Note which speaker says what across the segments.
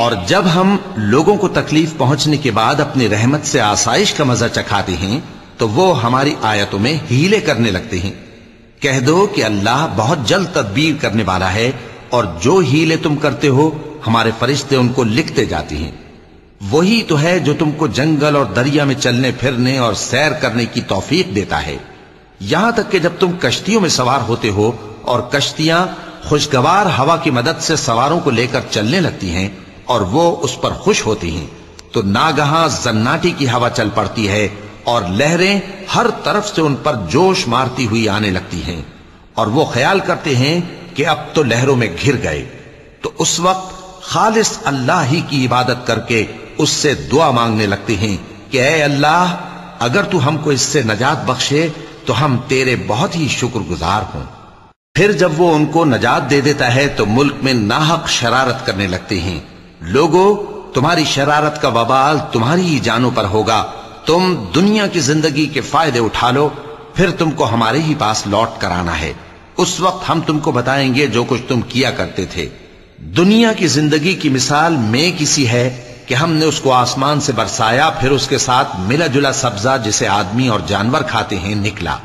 Speaker 1: اور جب ہم لوگوں کو تکلیف پہنچنے کے بعد اپنی رحمت سے آسائش کا مزہ چکھاتے ہیں تو وہ ہماری آیتوں میں ہیلے کرنے لگتے ہیں۔ کہہ دو کہ اللہ بہت جلد تدبیر کرنے والا ہے، اور جو ہیلے تم کرتے ہو ہمارے فرشتے ان کو لکھتے جاتے ہیں۔ وہی تو ہے جو تم کو جنگل اور دریا میں چلنے پھرنے اور سیر کرنے کی توفیق دیتا ہے، یہاں تک کہ جب تم کشتیوں میں سوار ہوتے ہو اور کشتیاں خوشگوار ہوا کی مدد سے سواروں کو لے کر چلنے لگتی ہیں اور وہ اس پر خوش ہوتی ہیں، تو ناگہاں زناٹی کی ہوا چل پڑتی ہے اور لہریں ہر طرف سے ان پر جوش مارتی ہوئی آنے لگتی ہیں، اور وہ خیال کرتے ہیں کہ اب تو لہروں میں گھر گئے۔ تو اس وقت خالص اللہ ہی کی عبادت کر کے اس سے دعا مانگنے لگتے ہیں کہ اے اللہ، اگر تو ہم کو اس سے نجات بخشے تو ہم تیرے بہت ہی شکر گزار ہوں۔ پھر جب وہ ان کو نجات دے دیتا ہے تو ملک میں ناحق شرارت کرنے لگتے ہیں۔ لوگو، تمہاری شرارت کا وبال تمہاری ہی جانوں پر ہوگا۔ تم دنیا کی زندگی کے فائدے اٹھا لو، پھر تم کو ہمارے ہی پاس لوٹ کر آنا ہے۔ اس وقت ہم تم کو بتائیں گے جو کچھ تم کیا کرتے تھے۔ دنیا کی زندگی کی مثال میں کسی ہے کہ ہم نے اس کو آسمان سے برسایا، پھر اس کے ساتھ ملا جلا سبزہ جسے آدمی اور جانور کھاتے ہیں نکلا،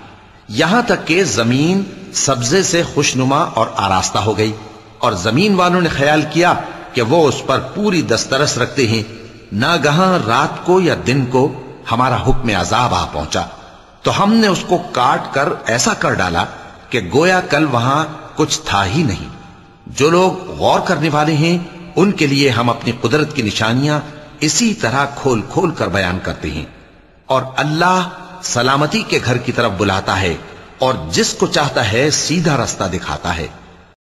Speaker 1: یہاں تک کہ زمین سبزے سے خوشنما اور آراستہ ہو گئی، اور زمین والوں نے خیال کیا کہ وہ اس پر پوری دسترس رکھتے ہیں۔ ناگہاں رات کو یا دن کو ہمارا حکم عذاب آ پہنچا تو ہم نے اس کو کاٹ کر ایسا کر ڈالا کہ گویا کل وہاں کچھ تھا ہی نہیں۔ جو لوگ غور کرنے والے ہیں ان کے لیے ہم اپنی قدرت کی نشانیاں اسی طرح کھول کھول کر بیان کرتے ہیں۔ اور اللہ سلامتی کے گھر کی طرف بلاتا ہے، اور جس کو چاہتا ہے سیدھا رستہ دکھاتا ہے۔